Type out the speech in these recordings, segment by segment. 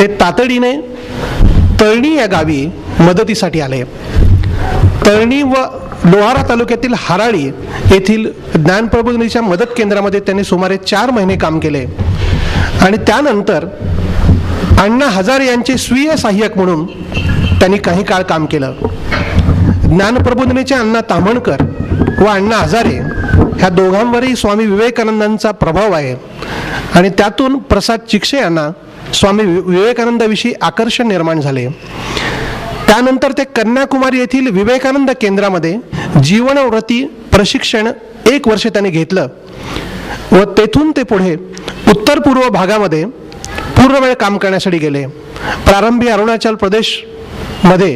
ते तातडीने तळणी या गावी मदतीसाठी आले. तळणी व लोहारा तालुक्यातील हराळी येथील ज्ञानप्रबोधिनीच्या मदत केंद्रामध्ये त्यांनी सुमारे 4 महिने काम केले आणि त्यानंतर अण्णा हजारे यांचे स्वीय सहाय्यक म्हणून त्यांनी काही काळ काम केलं. ज्ञानप्रबोधिनीचे अण्णा ताम्हणकर व अण्णा हजारे ह्या दोघांवरही स्वामी विवेकानंदांचा प्रभाव आहे आणि त्यातून प्रसाद चिक्षे यांना स्वामी विवेकानंदाविषयी आकर्षण निर्माण झाले. त्यानंतर ते कन्याकुमारी येथील विवेकानंद केंद्रामध्ये जीवनव्रती प्रशिक्षण 1 वर्ष त्यांनी घेतलं व तेथून ते पुढे उत्तर पूर्व भागामध्ये पूर्णवेळ काम करण्यासाठी गेले. प्रारंभी अरुणाचल प्रदेशमध्ये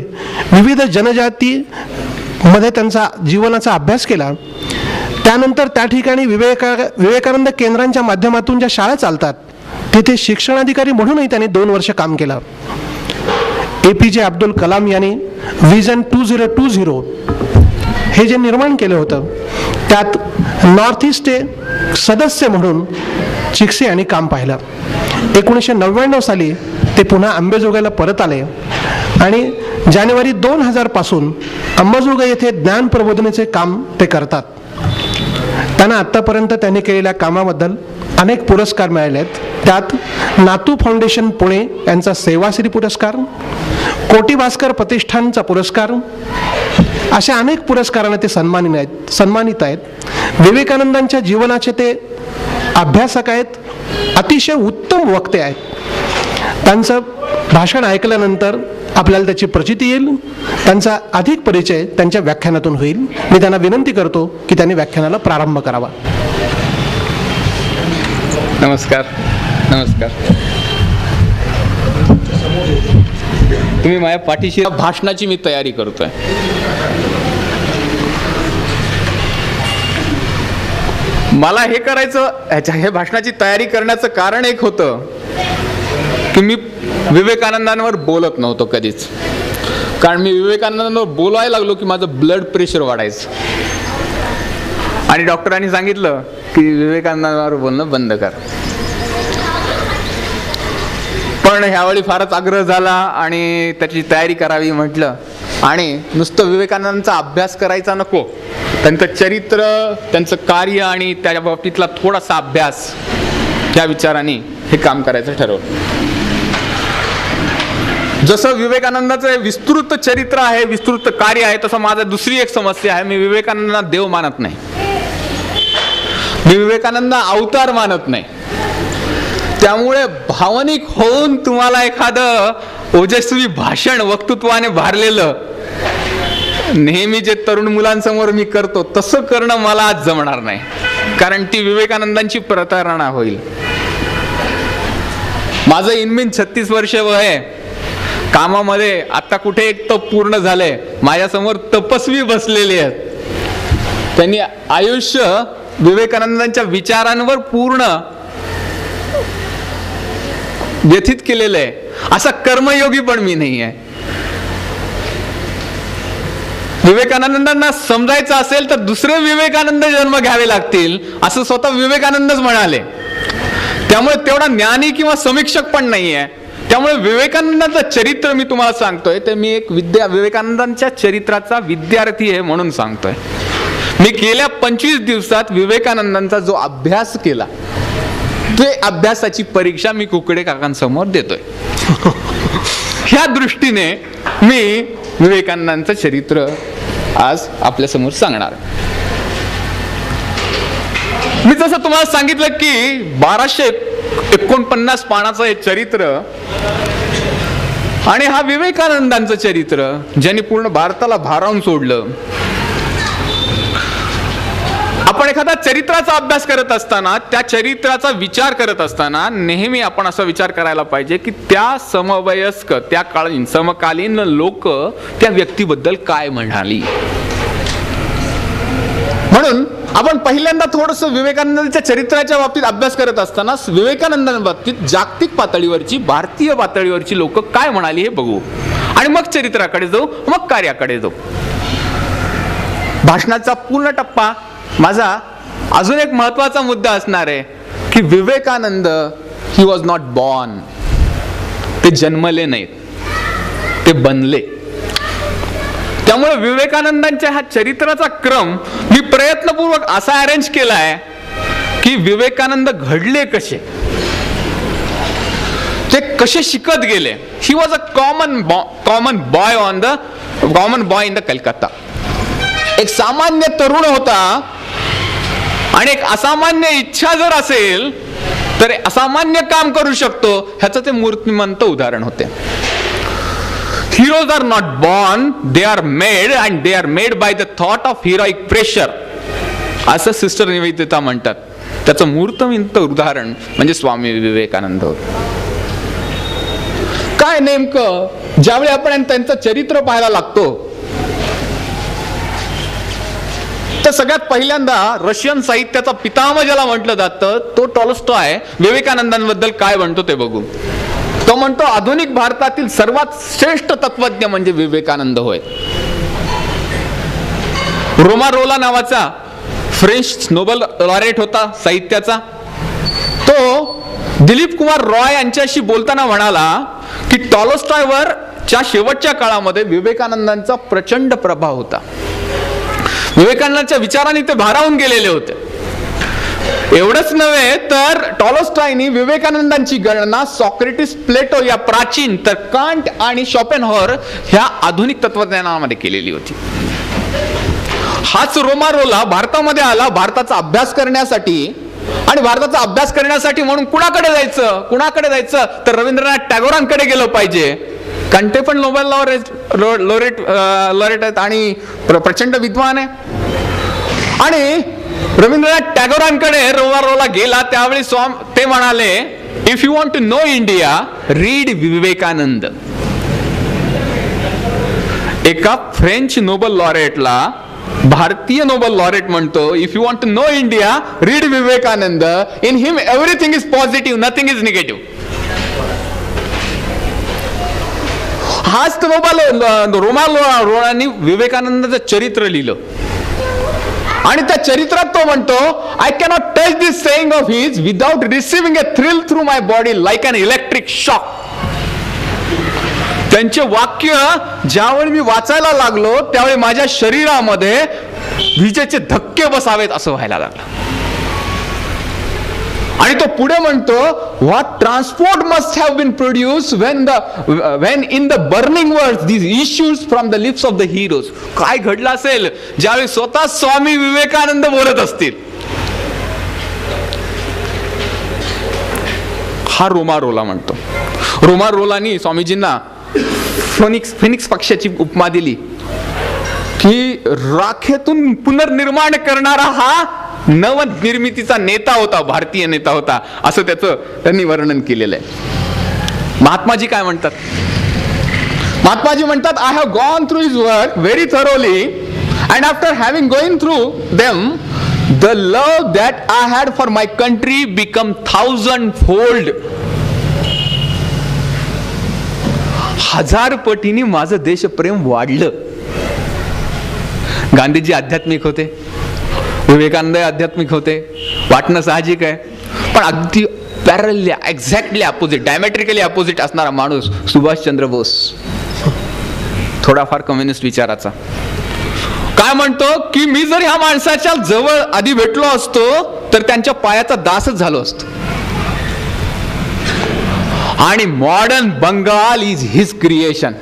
विविध जनजातीमध्ये त्यांचा जीवनाचा अभ्यास केला. त्यानंतर त्या ठिकाणी विवेकानंद केंद्रांच्या माध्यमातून ज्या शाळा चालतात तिथे शिक्षणाधिकारी म्हणूनही त्यांनी 2 वर्ष काम केलं. APJ अब्दुल कलाम यांनी विजन 2020 हे जे निर्माण केलं होतं त्यात नॉर्थ ईस्टचे सदस्य म्हणून चिक्षे यांनी काम पाहिलं. 1999 साली ते पुन्हा अंबेजोगाईला परत आले आणि जानेवारी 2000 पासून अंबाजोगाई येथे ज्ञान प्रबोधनेचे काम ते करतात. त्यांना आत्तापर्यंत त्यांनी केलेल्या कामाबद्दल अनेक पुरस्कार मिळाले आहेत. त्यात नातू फाउंडेशन पुणे यांचा सेवाश्री पुरस्कार, कोटी भास्कर प्रतिष्ठानचा पुरस्कार, अशा अनेक पुरस्कारांना ते सन्मानित आहेत. विवेकानंदांच्या जीवनाचे ते अभ्यासक आहेत, अतिशय उत्तम वक्ते आहेत. त्यांचं भाषण ऐकल्यानंतर आपल्याला त्याची प्रचिती येईल. त्यांचा अधिक परिचय त्यांच्या व्याख्यानातून होईल. मी त्यांना विनंती करतो की त्यांनी व्याख्यानाला प्रारंभ करावा. नमस्कार. नमस्कार. तुम्ही माझ्या पाठीशी भाषणाची मी तयारी करतोय. मला हे करायचं, हे भाषणाची तयारी करण्याचं कारण एक होतं की मी विवेकानंदांवर बोलत नव्हतो कधीच. कारण मी विवेकानंदांवर बोलायला लागलो की माझं ब्लड प्रेशर वाढायचं आणि डॉक्टरांनी सांगितलं की विवेकानंदांवर बोलणं बंद कर. पण ह्यावेळी फारच आग्रह झाला आणि त्याची तयारी करावी म्हटलं आणि नुसतं विवेकानंदांचा अभ्यास करायचा नको, त्यांचं चरित्र, त्यांचं कार्य आणि त्या बाबतीतला थोडासा अभ्यास या विचाराने हे काम करायचं ठरवलं. जसं विवेकानंदाचं विस्तृत चरित्र आहे, विस्तृत कार्य आहे, तसं माझं दुसरी एक समस्या आहे. मी विवेकानंदांना देव मानत नाही. मी विवेकानंद अवतार मानत नाही. त्यामुळे भावनिक होऊन तुम्हाला एखादं ओजस्वी भाषण वक्तृत्वाने भारलेलं नेहमी जे तरुण मुलांसमोर मी करतो तसं करणं मला आज जमणार नाही, कारण ती विवेकानंदांची प्रतारणा होईल. माझं इनमीन 36 वर्ष वय आहे. कामामध्ये आता कुठे एक तप पूर्ण झालंय. माझ्यासमोर तपस्वी बसलेले आहेत. त्यांनी आयुष्य विवेकानंदांच्या विचारांवर पूर्ण व्यथित केलेलं आहे. असा कर्मयोगी पण मी नाही आहे. विवेकानंदांना समजायचं असेल तर दुसरे विवेकानंद जन्म घ्यावे लागतील असं स्वतः विवेकानंदच म्हणाले. त्यामुळे तेवढा ज्ञानी किंवा समीक्षक पण नाही आहे. त्यामुळे विवेकानंदांचं चरित्र मी तुम्हाला सांगतोय तर मी एक विवेकानंदांच्या चरित्राचा विद्यार्थी आहे म्हणून सांगतोय. मी गेल्या 25 दिवसात विवेकानंदांचा जो अभ्यास केला ते अभ्यासाची परीक्षा मी कुकडे काकांसमोर देतोय. ह्या दृष्टीने मी विवेकानंदांचं चरित्र आज आपल्या समोर सांगणार. मी जसं तुम्हाला सांगितलं की 1249 पानाचं हे चरित्र आणि हा विवेकानंदांचं चरित्र ज्यांनी पूर्ण भारताला भारावून सोडलं. आपण एखादा चरित्राचा अभ्यास करत असताना, त्या चरित्राचा विचार करत असताना नेहमी आपण असा विचार करायला पाहिजे की त्या समवयस्क, त्या समकालीन लोक त्या व्यक्तीबद्दल काय म्हणाली. म्हणून आपण पहिल्यांदा थोडस विवेकानंदांच्या चरित्राच्या बाबतीत अभ्यास करत असताना विवेकानंदांच्या बाबतीत जागतिक पातळीवरची, भारतीय पातळीवरची लोक काय म्हणाली हे बघू आणि मग चरित्राकडे जाऊ, मग कार्याकडे जाऊ. भाषणाचा पूर्ण टप्पा माझा अजून एक महत्वाचा मुद्दा असणार आहे की Vivekananda he was not born. ते जन्मले नाहीत, ते बनले. त्यामुळे विवेकानंदांच्या ह्या चरित्राचा क्रम मी प्रयत्नपूर्वक असा अरेंज केलाय की विवेकानंद घडले कसे, ते कसे शिकत गेले. ही was a common boy in the Calcutta. एक सामान्य तरुण होता आणि एक असामान्य इच्छा जर असेल तर असामान्य काम करू शकतो, ह्याचं ते मूर्तिमंत उदाहरण होते. Heroes are not born, they are made, and they are made by the thought of heroic pressure, असं सिस्टर निवेदिता म्हणतात. त्याचं मूर्तिमंत उदाहरण म्हणजे स्वामी विवेकानंद होते. काय नेमकं ज्यावेळी आपण त्यांचं चरित्र पाहायला लागतो तर सगळ्यात पहिल्यांदा रशियन साहित्याचा पितामह ज्याला म्हटलं जातं तो टॉल्स्टॉय विवेकानंदांबद्दल काय म्हणतो ते बघू. तो म्हणतो आधुनिक भारतातील सर्वात श्रेष्ठ तत्वज्ञ म्हणजे विवेकानंद होय. रोमारोला नावाचा फ्रेंच नोबेल लॉरेट होता साहित्याचा. तो दिलीप कुमार रॉय यांच्याशी बोलताना म्हणाला की टॉल्स्टॉयवर च्या शेवटच्या काळामध्ये विवेकानंदांचा प्रचंड प्रभाव होता. विवेकानंदांच्या विचारांनी ते भारावून गेलेले होते. एवढंच नव्हे तर टॉल्स्टॉयनी विवेकानंदांची गणना सॉक्रेटिस, प्लेटो या प्राचीन तर कांट आणि शॉपेनहॉर ह्या आधुनिक तत्वज्ञानामध्ये केलेली होती. हाच रोमारोला भारतामध्ये आला भारताचा अभ्यास करण्यासाठी. आणि भारताचा अभ्यास करण्यासाठी म्हणून कुणाकडे जायचं तर रवींद्रनाथ टागोरांकडे गेलं पाहिजे, कारण ते पण नोबेल लॉरेट आहेत आणि प्रचंड विद्वान आहे. आणि रवींद्रनाथ टागोरांकडे रोमारोला गेला त्यावेळी ते म्हणाले, if you want to know India read Vivekananda. एका फ्रेंच नोबेल लॉरेटला भारतीय नोबेल लॉरेट म्हणतो, if you want to know India read Vivekananda. In him everything is positive, nothing is negative. हाच रोमारोलांनी विवेकानंदाचं चरित्र लिहिलं आणि त्या चरित्रात तो म्हणतो, I cannot touch this saying of his without receiving a thrill through my body like an electric shock. त्यांचे वाक्य ज्यावेळी मी वाचायला लागलो त्यावेळी माझ्या शरीरामध्ये विजेचे धक्के बसावेत असं व्हायला लागलं. आणि तो पुढे म्हणतो, what transport must have been produce when in the burning words these issues from the lips of the heroes. काय घडलं असेल ज्यावेळी स्वतः स्वामी विवेकानंद बोलत असतील. हा रोमारोला म्हणतो. रोमारोलानी स्वामीजींना फिनिक्स पक्षाची उपमा दिली की राखेतून पुनर्निर्माण करणारा हा नवनिर्मितीचा नेता होता, भारतीय नेता होता, असं त्याचं त्यांनी वर्णन केलेलं आहे. महात्माजी काय म्हणतात? महात्माजी म्हणतात, I have gone through his work very thoroughly and after having going through them the love that I had for my country become 1000 fold. 1000 पटीने माझं देशप्रेम वाढलं. गांधीजी आध्यात्मिक होते, विवेकानंद आध्यात्मिक होते, वाटणं साहजिक आहे. पण अगदी parallelly exactly opposite, diametrically opposite असणारा माणूस सुभाषचंद्र बोस, थोडाफार कम्युनिस्ट विचाराचा. काय म्हणतो की मी जर ह्या माणसाच्या जवळ आधी भेटलो असतो तर त्यांच्या पायाचा दासच झालो असतो. आणि modern Bengal is his creation.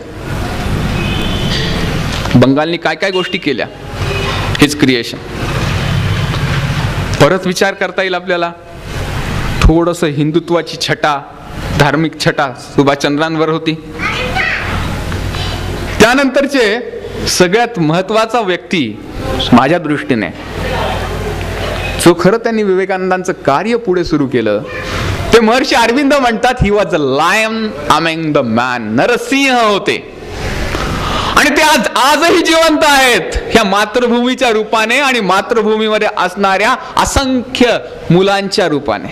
बंगालनी काय काय गोष्टी केल्या, हिज क्रिएशन. परत विचार करता येईल आपल्याला. थोडंसं हिंदुत्वाची छटा, धार्मिक छटा सुभाषचंद्रांवर होती. त्यानंतरचे सगळ्यात महत्वाचा व्यक्ती माझ्या दृष्टीने जो खरं त्यांनी विवेकानंदांचं कार्य पुढे सुरू केलं ते महर्षी अरविंद म्हणतात, he was a lion among the man. नरसिंह होते आणि ते आजही जिवंत आहेत ह्या मातृभूमीच्या रूपाने आणि मातृभूमीमध्ये असणाऱ्या असंख्य मुलांच्या रूपाने.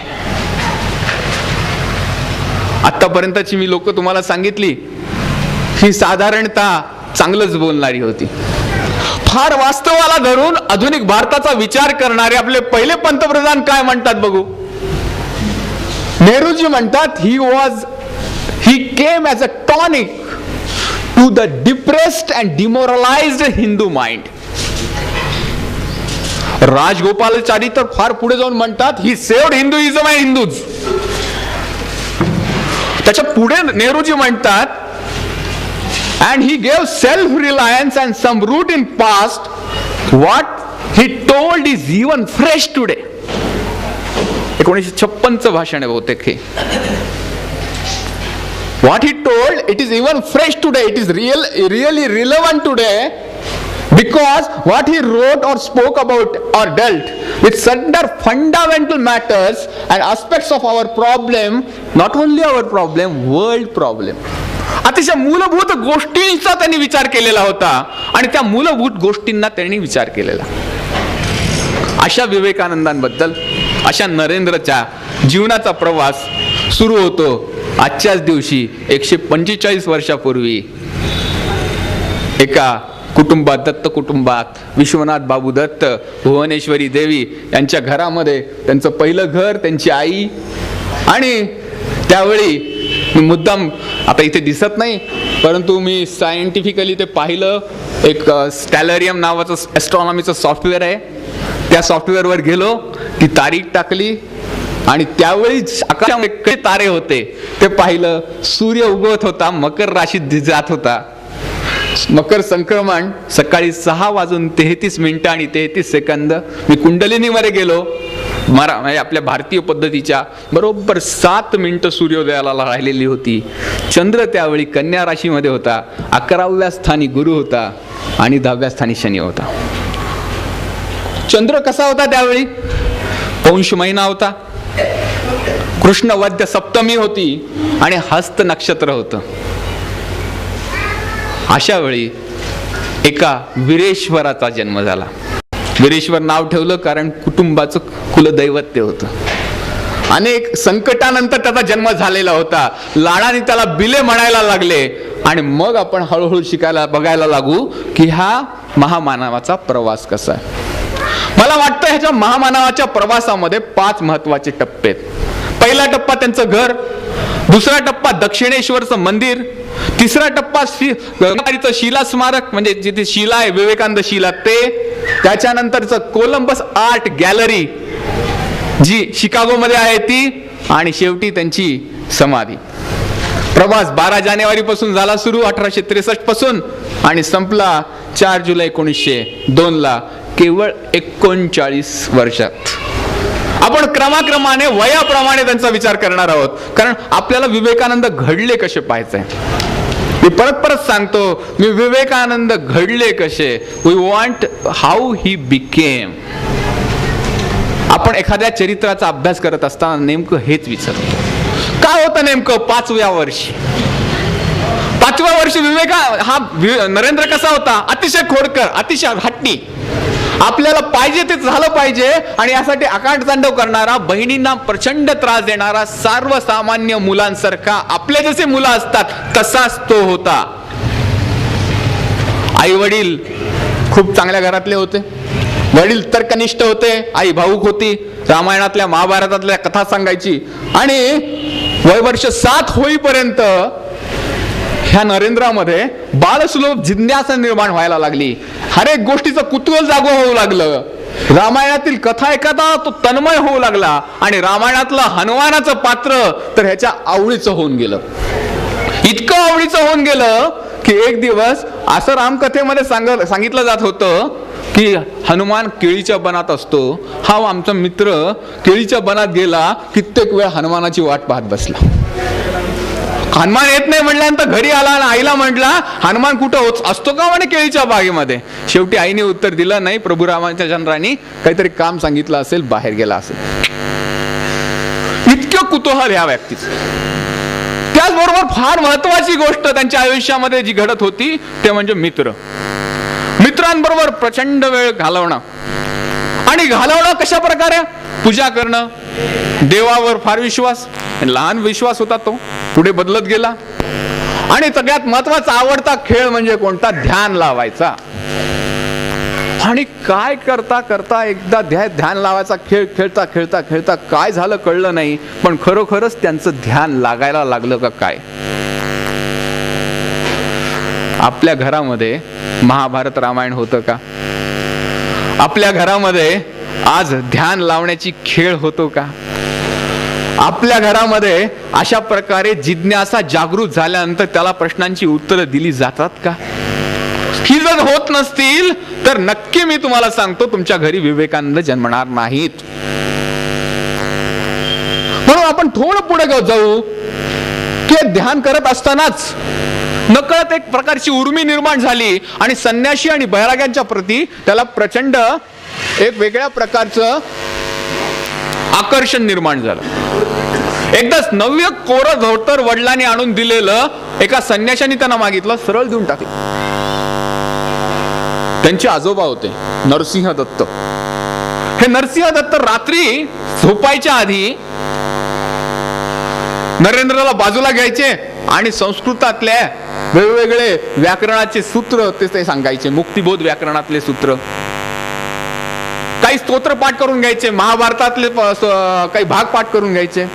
आतापर्यंतची मी लोक तुम्हाला सांगितली ही साधारणतः चांगलंच बोलणारी होती. फार वास्तवाला धरून आधुनिक भारताचा विचार करणारे आपले पहिले पंतप्रधान काय म्हणतात बघू. नेहरूजी म्हणतात, ही came as a tonic to the depressed and demoralized Hindu mind. Rajagopalachari तर फार पुढे जाऊन म्हणतात, ही सेव्ड हिंदुइझम अँड हिंदूज. त्याच्या पुढे नेहरूजी म्हणतात, and he gave self reliance and some root in past. What he told is even fresh today. 1956 भाषण आहे बहुतेक हे. What he told, it is even fresh today. It is really relevant today, because what he wrote or spoke about or dealt with certain fundamental matters and aspects of our problem, not only our problem, world problem. अतिशय मूलभूत गोष्टींचा त्यांनी विचार केलेला होता आणि त्या मूलभूत गोष्टींना त्यांनी विचार केलेला. अशा विवेकानंदांबद्दल, अशा नरेंद्रच्या जीवनाचा प्रवास सुरू होतो आजच्याच दिवशी 145 वर्षापूर्वी एका कुटुंबात, दत्त कुटुंबात, विश्वनाथ बाबू दत्त, भुवनेश्वरी देवी यांच्या घरामध्ये त्यांचं पहिलं घर, त्यांची आई. आणि त्यावेळी मी मुद्दाम आता इथे दिसत नाही, परंतु मी सायंटिफिकली ते पाहिलं. एक स्टॅलरियम नावाचं ॲस्ट्रॉनॉमीचं सॉफ्टवेअर आहे. त्या सॉफ्टवेअरवर गेलो, ती तारीख टाकली आणि त्यावेळी आकाशामध्ये तारे होते ते पाहिलं. सूर्य उगवत होता, मकर राशीत जात होता. मकर संक्रमण सकाळी 6:33 आणि 33 सेकंद. मी कुंडलिनीमध्ये गेलो. म्हणजे आपल्या भारतीय पद्धतीच्या बरोबर 7 मिनिटं सूर्योदयाला राहिलेली होती. चंद्र त्यावेळी कन्या राशीमध्ये होता. 11व्या स्थानी गुरु होता आणि 10व्या स्थानी शनी होता. चंद्र कसा होता त्यावेळी? पौष महिना होता, कृष्ण वद्य सप्तमी होती आणि हस्त नक्षत्र होतं. अशा वेळी एका वीरेश्वराचा जन्म झाला. वीरेश्वर नाव ठेवलं कारण कुटुंबाचं कुलदैवत ते होतं. अनेक संकटानंतर त्याचा जन्म झालेला होता. लाडाने त्याला बिले म्हणायला लागले आणि मग आपण हळूहळू शिकायला बघायला लागू की हा महामानवाचा प्रवास कसा आहे. मला वाटतं ह्याच्या महामानवाच्या प्रवासामध्ये 5 महत्वाचे टप्पे आहेत. पहिला टप्पा त्यांचं घर, दुसरा टप्पा दक्षिणेश्वरचं मंदिर, तिसरा टप्पा गंगारीचं शिला स्मारक म्हणजे जिथे शिला आहे, विवेकानंद शिला, ते, त्याच्यानंतरचं कोलंबस आर्ट गॅलरी जी शिकागोमध्ये आहे ती, आणि शेवटी त्यांची समाधी. प्रवास 12 जानेवारी पासून झाला सुरू 1863 पासून आणि संपला 4 जुलै 1902 केवळ 39 वर्षात. आपण क्रमाक्रमाने वयाप्रमाणे त्यांचा विचार करणार आहोत, कारण आपल्याला विवेकानंद घडले कसे पाहायचंय. मी परत सांगतो, मी विवेकानंद घडले कसे. We want how he became. आपण एखाद्या चरित्राचा अभ्यास करत असताना नेमकं हेच विचारतो, काय होतं नेमकं 5व्या वर्षी. 5व्या वर्षी हा नरेंद्र कसा होता? अतिशय खोडकर, अतिशय हट्टी, आपल्याला पाहिजे ते झालं पाहिजे आणि यासाठी आकांड तांडव करणारा, बहिणींना प्रचंड त्रास देणारा, सर्वसामान्य मुलांसारखा आपले जसे मुलं असतात तसाच तो होता. आई वडील खूप चांगल्या घरातले होते. वडील तर्कनिष्ठ होते, आई भाऊक होती, रामायणातल्या महाभारतातल्या कथा सांगायची. आणि वयवर्ष 7 होईपर्यंत ह्या नरेंद्रामध्ये बालसुलभ जिज्ञासा निर्माण व्हायला लागली. हर एक गोष्टीचं कुतूहल जागो होऊ लागलं. रामायणातील कथा एखादा तो तन्मय होऊ लागला आणि रामायणातलं हनुमानाचं पात्र तर ह्याच्या आवडीचं होऊन गेलं. इतकं आवडीचं होऊन गेलं की एक दिवस असं रामकथेमध्ये सांगितलं जात होतं की हनुमान केळीच्या बनात असतो. हा आमचा मित्र केळीच्या बनात गेला, कित्येक वेळ हनुमानाची वाट पाहत बसला. हनुमान येत नाही म्हटल्यानंतर घरी आला आणि आईला म्हटला हनुमान कुठं असतो का म्हणे केळीच्या बागेमध्ये. शेवटी आईने उत्तर दिलं नाही, प्रभू रामचंद्रांनी काहीतरी काम सांगितलं असेल, बाहेर गेला असेल. इतकं कुतूहल ह्या व्यक्तीचं. त्याचबरोबर फार महत्वाची गोष्ट त्यांच्या आयुष्यामध्ये जी घडत होती ते म्हणजे मित्र. मित्रांबरोबर प्रचंड वेळ घालवणं. आणि घालवणं कशा प्रकारे? पूजा करणं, देवावर फार विश्वास, लहान विश्वास होता तो, पुढे बदलत गेला. आणि सगळ्यात महत्वाचा आवडता खेळ म्हणजे कोणता? ध्यान लावायचा. आणि काय करता करता एकदा ध्यान लावायचा खेळ खेळता खेळता खेळता काय झालं कळलं नाही, पण खरोखरच त्यांचं ध्यान लागायला लागलं का काय. आपल्या घरामध्ये महाभारत रामायण होतं का? आपल्या घरामध्ये आज ध्यान लावण्याची खेळ होतो का? आपल्या घरामध्ये अशा प्रकारे जिज्ञासा जागृत झाल्यानंतर त्याला प्रश्नांची उत्तरं दिली जातात का? ही जर होत नसतील तर नक्की मी तुम्हाला सांगतो तुमच्या घरी विवेकानंद जन्मणार नाहीत. म्हणून आपण थोडं पुढे जाऊ की ध्यान करत असतानाच नकळत एक प्रकारची उर्मी निर्माण झाली आणि संन्याशी आणि बैराग्यांच्या प्रती त्याला प्रचंड एक वेगळ्या प्रकारचं आकर्षण निर्माण झालं. एकदाच नव्य कोरं धोतर वडिलांनी आणून दिलेलं एका संन्याशाने त्यांना मागितलं, सरळ देऊन टाकलं. त्यांचे आजोबा होते नरसिंह दत्त. हे नरसिंह दत्त रात्री झोपायच्या आधी नरेंद्रला बाजूला घ्यायचे आणि संस्कृतातल्या वेगवेगळे व्याकरणाचे सूत्र ते सांगायचे. मुक्तिबोध व्याकरणातले सूत्र, काही स्तोत्र पाठ करून घ्यायचे, महाभारतातले काही भाग पाठ करून घ्यायचे.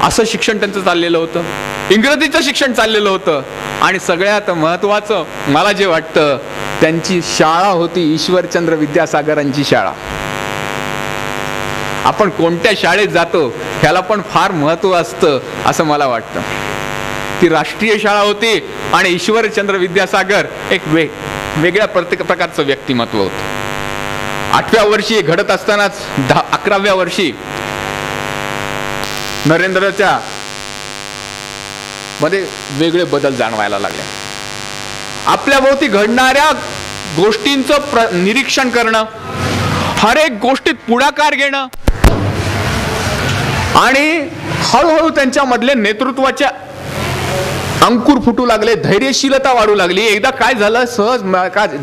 असं शिक्षण त्यांचं चाललेलं होतं. इंग्रजीचं शिक्षण चाललेलं होतं. आणि सगळ्यात महत्वाचं मला जे वाटतं, त्यांची शाळा होती ईश्वरचंद्र विद्यासागरांची शाळा. आपण कोणत्या शाळेत जातो ह्याला पण फार महत्व असतं असं मला वाटतं. ती राष्ट्रीय शाळा होती आणि ईश्वरचंद्र विद्यासागर एक वेगळ्या प्रकारचं व्यक्तिमत्व होतं. 8व्या वर्षी घडत असतानाच 11व्या वर्षी नरेंद्रच्या मध्ये वेगळे बदल जाणवायला लागले. आपल्या भोवती घडणाऱ्या गोष्टींचं निरीक्षण करणं, हर एक गोष्टीत पुढाकार घेणं आणि हळूहळू त्यांच्या मधले नेतृत्वाच्या अंकुर फुटू लागले, धैर्यशीलता वाढू लागली. एकदा काय झालं, सहज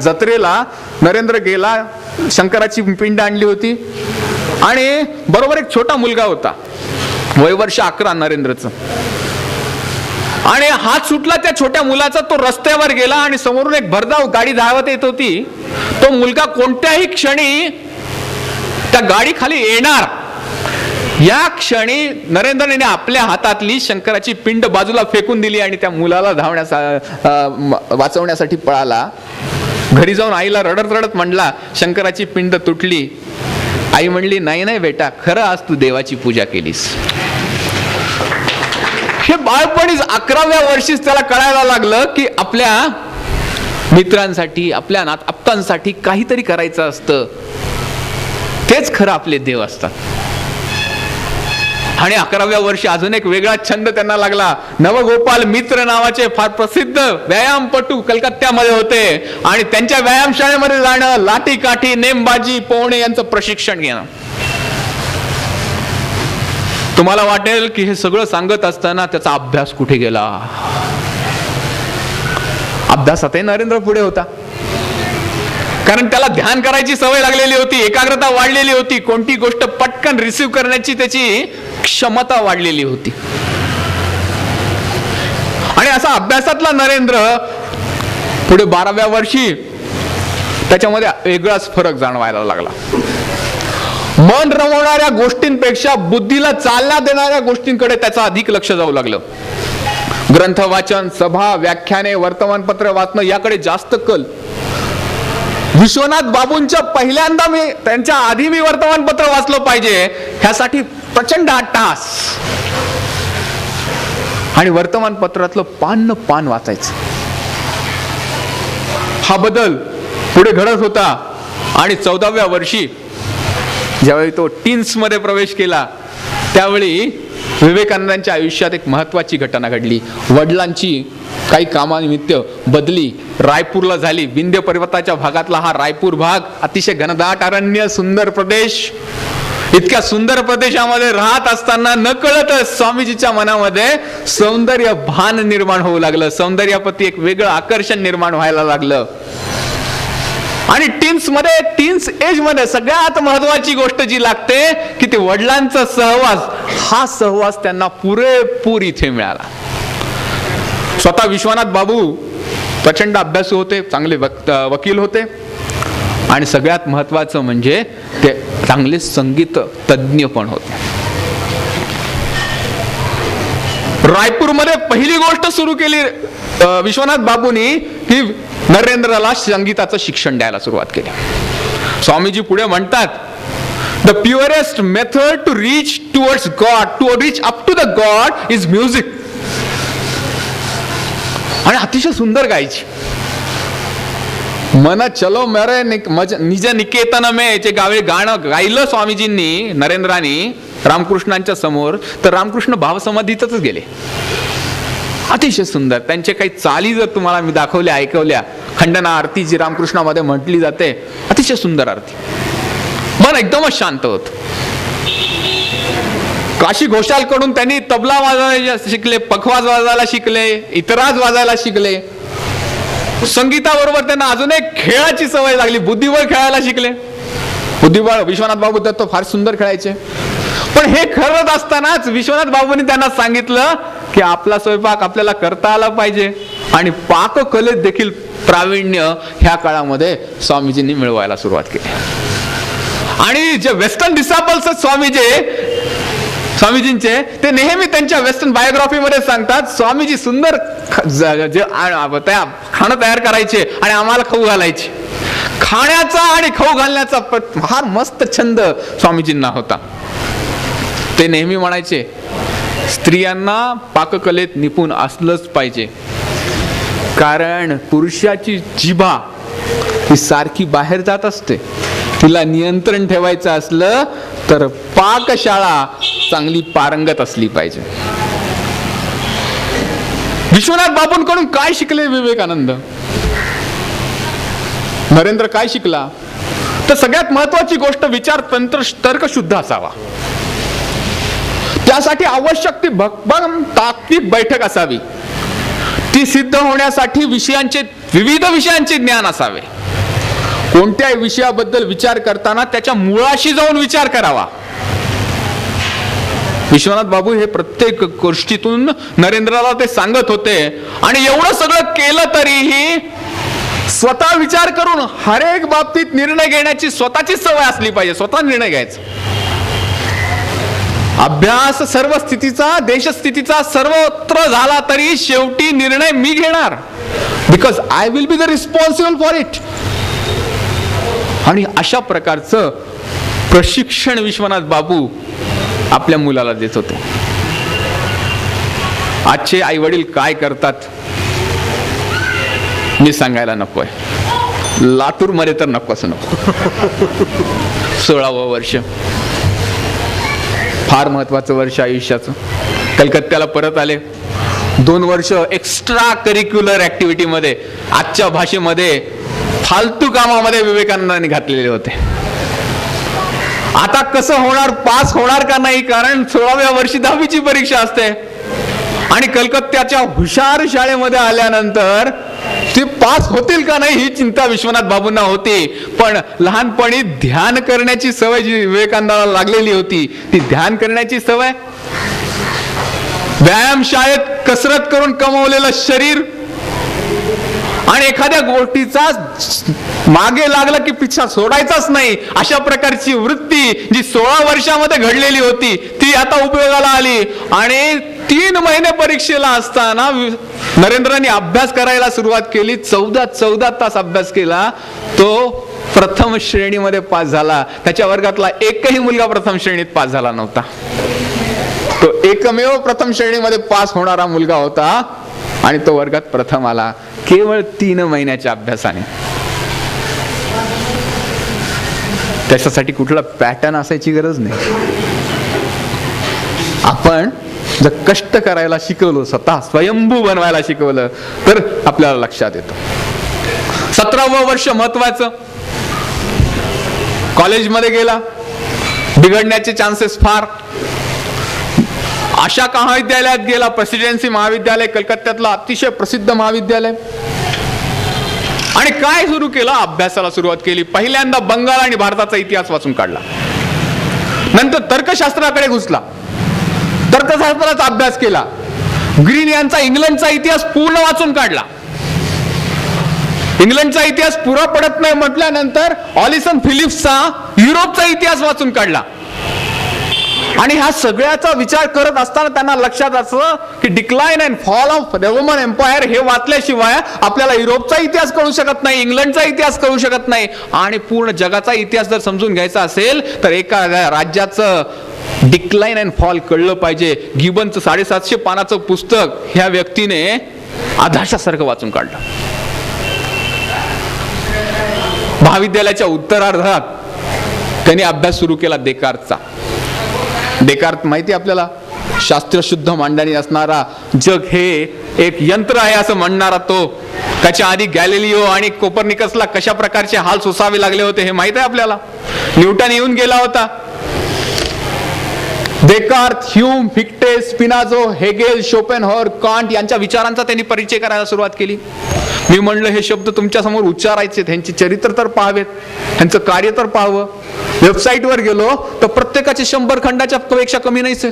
जत्रेला नरेंद्र गेला, शंकराची पिंड आणली होती आणि बरोबर एक छोटा मुलगा होता, वय वर्ष 11 नरेंद्रचं. आणि हात सुटला त्या छोट्या मुलाचा. तो रस्त्यावर गेला आणि समोरून एक भरधाव गाडी धावत येत होती. तो मुलगा कोणत्याही क्षणी त्या गाडी खाली येणार या क्षणी नरेंद्रने आपल्या हातातली शंकराची पिंड बाजूला फेकून दिली आणि त्या मुलाला वाचवण्यासाठी पळाला. घरी जाऊन आईला रडत रडत म्हणला, शंकराची पिंड तुटली. आई म्हणली, नाही नाही बेटा, खरं आज तू देवाची पूजा केलीस. हे बाळपणीच 11व्या वर्षीच त्याला कळायला लागलं की आपल्या मित्रांसाठी, आपल्या आप्तांसाठी काहीतरी करायचं असतं. तेच खरं आपले देव असतात. आणि 11व्या वर्षी अजून एक वेगळा छंद त्यांना लागला. नवगोपाल मित्र नावाचे फार प्रसिद्ध व्यायामपटू कलकत्त्यामध्ये होते आणि त्यांच्या व्यायामशाळेमध्ये जाणं, लाठी काठी, नेमबाजी, पोहणे यांचं प्रशिक्षण घेणं. तुम्हाला वाटेल की हे सगळं सांगत असताना त्याचा अभ्यास कुठे गेला? अभ्यासातही नरेंद्र पुढे होता, कारण त्याला ध्यान करायची सवय लागलेली होती, एकाग्रता वाढलेली होती, कोणती गोष्ट पटकन रिसीव्ह करण्याची त्याची क्षमता वाढलेली होती. आणि असा अभ्यासातला नरेंद्र पुढे 12व्या वर्षी त्याच्यामध्ये वेगळाच फरक जाणवायला लागला. मन रमवणाऱ्या गोष्टींपेक्षा बुद्धीला चालना देणाऱ्या गोष्टींकडे त्याचं अधिक लक्ष जाऊ लागलं. ग्रंथ वाचन, सभा, व्याख्याने, वर्तमानपत्र वाचणं याकडे जास्त कल. विश्वनाथ बाबूंच्या पहिल्यांदा त्यांच्या आधी मी वर्तमानपत्र वाचलं पाहिजे ह्यासाठी प्रचंड अट्टहास. आणि वर्तमानपत्रातलं पान वाचायचं. हा बदल पुढे घडत होता. आणि 14व्या वर्षी ज्यावेळी तो टीन्स मध्ये प्रवेश केला त्यावेळी विवेकानंदांच्या आयुष्यात एक महत्वाची घटना घडली. वडिलांची काही कामानिमित्त बदली रायपूरला झाली. विंध्य पर्वताच्या भागातला हा रायपूर भाग अतिशय घनदाट अरण्य, सुंदर प्रदेश. इतक्या सुंदर प्रदेशामध्ये राहत असताना नकळतच स्वामीजीच्या मनामध्ये सौंदर्य भान निर्माण होऊ लागलं. सौंदर्याप्रती एक वेगळं आकर्षण निर्माण व्हायला लागलं. आणि टीन्स एज मध्ये सगळ्यात महत्वाची गोष्ट जी लागते की ते वडिलांचा सहवास, हा सहवास त्यांना पुरेपूर इथे मिळाला. स्वतः विश्वनाथ बाबू प्रचंड अभ्यासू होते, चांगले वकील होते आणि सगळ्यात महत्वाचं म्हणजे ते चांगले संगीत तज्ञ पण होते. रायपूरमध्ये पहिली गोष्ट सुरू केली विश्वनाथ बाबूंनी की नरेंद्रला संगीताचं शिक्षण द्यायला सुरुवात केली. स्वामीजी पुढे म्हणतात, the purest method to reach towards God, to reach up to the God is music. आणि अतिशय सुंदर गायची. मन चलो मेरे निज निकेतन मे जे गाणं गायलं स्वामीजींनी नरेंद्रांनी रामकृष्णांच्या समोर, तर रामकृष्ण भावसमाधीतच गेले. अतिशय सुंदर. त्यांचे काही चाली जर तुम्हाला मी दाखवल्या, ऐकवल्या, खंडना आरती जी रामकृष्णामध्ये म्हटली जाते, अतिशय सुंदर आरती. मन एकदमच शांत होत. काशी घोषाल कडून त्यांनी तबला वाजवायला शिकले, पखवाज वाजवायला शिकले, इतराज वाजायला शिकले. संगीताबरोबर त्यांना अजून एक खेळाची सवय लागली, बुद्धिबळ खेळायला शिकले. बुद्धिबळ विश्वनाथ बाबू दत्त फार सुंदर खेळायचे. पण हे करत असतानाच विश्वनाथ बाबूंनी त्यांना सांगितलं की आपला स्वयंपाक आपल्याला करता आला पाहिजे, आणि पाककलेत देखील प्रावीण्य ह्या काळामध्ये स्वामीजींनी मिळवायला सुरुवात केली. आणि जे वेस्टर्न डिसापल्स स्वामीजींचे, ते नेहमी त्यांच्या वेस्टर्न बायोग्राफीमध्ये सांगतात, स्वामीजी सुंदर खाणं तयार करायचे आणि आम्हाला खाऊ घालायचे. खाण्याचा आणि खाऊ घालण्याचा फार मस्त छंद स्वामीजींना होता. ते नेहमी म्हणायचे, स्त्रियांना पाककलेत निपुण असलंच पाहिजे, कारण पुरुषाची जिभा ही सारखी बाहेर जात असते. तिला नियंत्रण ठेवायचं असलं तर पाकशाळा चांगली पारंगत असली पाहिजे. विश्वनाथ बाबूंकडून काय शिकले विवेकानंद? नरेंद्र काय शिकला? तर सगळ्यात महत्वाची गोष्ट, विचार तर्कशुद्ध असावा. त्यासाठी आवश्यक ती भक्कम तात्विक बैठक असावी. ती सिद्ध होण्यासाठी विविध विषयांचे ज्ञान असावे. कोणत्याही विषयाबद्दल विचार करताना त्याच्या मुळाशी जाऊन विचार करावा. विश्वनाथ बाबू हे प्रत्येक गोष्टीतून नरेंद्राला ते सांगत होते. आणि एवढं सगळं केलं तरीही स्वतः विचार करून हर एक बाबतीत निर्णय घेण्याची स्वतःची सवय असली पाहिजे. स्वतः निर्णय घ्यायचा. अभ्यास सर्व स्थितीचा, देशस्थितीचा सर्वत्र झाला तरी शेवटी निर्णय मी घेणार, because I will be the responsible for it. आणि अशा प्रकारचं प्रशिक्षण विश्वनाथ बाबू आपल्या मुलाला देत होते. आजचे आई वडील काय करतात मी सांगायला नकोय. लातूर मध्ये तर नकोच नको. 16वं वर्ष, फार महत्वाचं वर्ष आयुष्याचं. कलकत्त्याला परत आले. 2 वर्ष एक्स्ट्रा करिक्युलर ऍक्टिव्हिटी मध्ये, आजच्या भाषेमध्ये फालतू कामामध्ये विवेकानंदांनी घातलेले होते. आता कसं होणार, पास होणार का नाही, कारण 16व्या वर्षी 10वीची परीक्षा असते. आणि कलकत्त्याच्या हुशार शाळेमध्ये आल्यानंतर ते पास होतील का नाही ही चिंता विश्वनाथ बाबूंना होती. पण लहानपणी ध्यान करण्याची सवय जी विवेकानंदाला लागलेली होती, ती ध्यान करण्याची सवय, व्यायामशाळेत कसरत करून कमवलेलं शरीर, आणि एखाद्या गोष्टीचा मागे लागला की पिछा सोडायचाच नाही, अशा प्रकारची वृत्ती जी 16 वर्षामध्ये घडलेली होती ती आता उपयोगाला आली. आणि 3 महिने परीक्षेला असताना नरेंद्रांनी अभ्यास करायला सुरुवात केली. 14 तास अभ्यास केला. तो प्रथम श्रेणीमध्ये पास झाला. त्याच्या वर्गातला एकही मुलगा प्रथम श्रेणीत पास झाला नव्हता. तो एकमेव प्रथम श्रेणीमध्ये पास होणारा मुलगा होता आणि तो वर्गात प्रथम आला, केवळ 3 महिन्याच्या अभ्यासाने. त्याच्यासाठी कुठला पॅटर्न असायची गरज नाही. आपण जर कष्ट करायला शिकवलं, स्वतः स्वयंभू बनवायला शिकवलं तर आपल्याला लक्षात येतं. 17वं वर्ष महत्वाचं. कॉलेजमध्ये गेला, बिघडण्याचे चान्सेस फार. अशा महाविद्यालयात गेला, प्रेसिडेन्सी महाविद्यालय, कलकत्त्यातलं अतिशय प्रसिद्ध महाविद्यालय. आणि काय सुरू केलं, अभ्यासाला सुरुवात केली. पहिल्यांदा बंगाल आणि भारताचा इतिहास वाचून काढला. नंतर तर्कशास्त्राकडे घुसला, तर्कशास्त्राचा अभ्यास केला. ग्रीन यांचा इंग्लंडचा इतिहास पूर्ण वाचून काढला. इंग्लंडचा इतिहास पुरा पडत नाही म्हटल्यानंतर ऑलिसन फिलिप्सचा युरोपचा इतिहास वाचून काढला. आणि ह्या सगळ्याचा विचार करत असताना त्यांना लक्षात असं की decline and fall of Roman empire हे वाचल्याशिवाय आपल्याला युरोपचा इतिहास कळू शकत नाही, इंग्लंडचा इतिहास कळू शकत नाही. आणि पूर्ण जगाचा इतिहास जर समजून घ्यायचा असेल तर एका राज्याचं डिक्लाइन अँड फॉल कळलं पाहिजे. गिबनचं 750 पानाचं पुस्तक ह्या व्यक्तीने आधाशासारखं वाचून काढलं. महाविद्यालयाच्या उत्तरार्धात त्यांनी अभ्यास सुरू केला देकार्तचा. देकार्त माहिती आपल्याला, शास्त्रशुद्ध मांडणी असणारा, जग हे एक यंत्र आहे असं म्हणणारा तो. त्याच्या आधी गॅलिलिओ आणि कोपर्निकसला कशा प्रकारचे हाल सोसावे लागले होते हे माहित आहे आपल्याला. न्यूटन येऊन गेला होता. Descartes, Hume, फिक्टे, स्पिनाझो, Hegel, Schopenhauer, can't यांच्या विचारांचा त्यांनी परिचय करायला सुरुवात केली. मी म्हणलं हे शब्द तुमच्या समोर उच्चारायचे, त्यांचे चरित्र तर पाहावेत, त्यांचं कार्य तर पाहावं. वेबसाईटवर गेलो तर प्रत्येकाचे 100 खंडाच्या पेक्षा कमी नाहीच.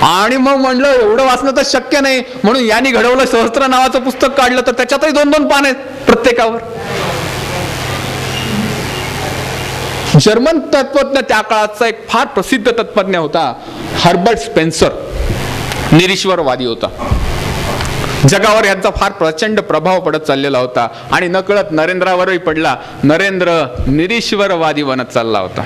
आणि मग म्हणलं एवढं वाचणं तर शक्य नाही, म्हणून यांनी घडवलं सहस्त्र नावाचं पुस्तक काढलं, तर त्याच्यातही 2-2 पान आहेत प्रत्येकावर. जर्मन तत्वज्ञ त्या काळाचा एक फार प्रसिद्ध तत्वज्ञ होता हर्बर्ट स्पेन्सर, निरीश्वरवादी होता. जगावर यांचा फार प्रचंड प्रभाव पडत चाललेला होता आणि नकळत नरेंद्रावरही पडला. नरेंद्र निरीश्वरवादी बनत चालला होता.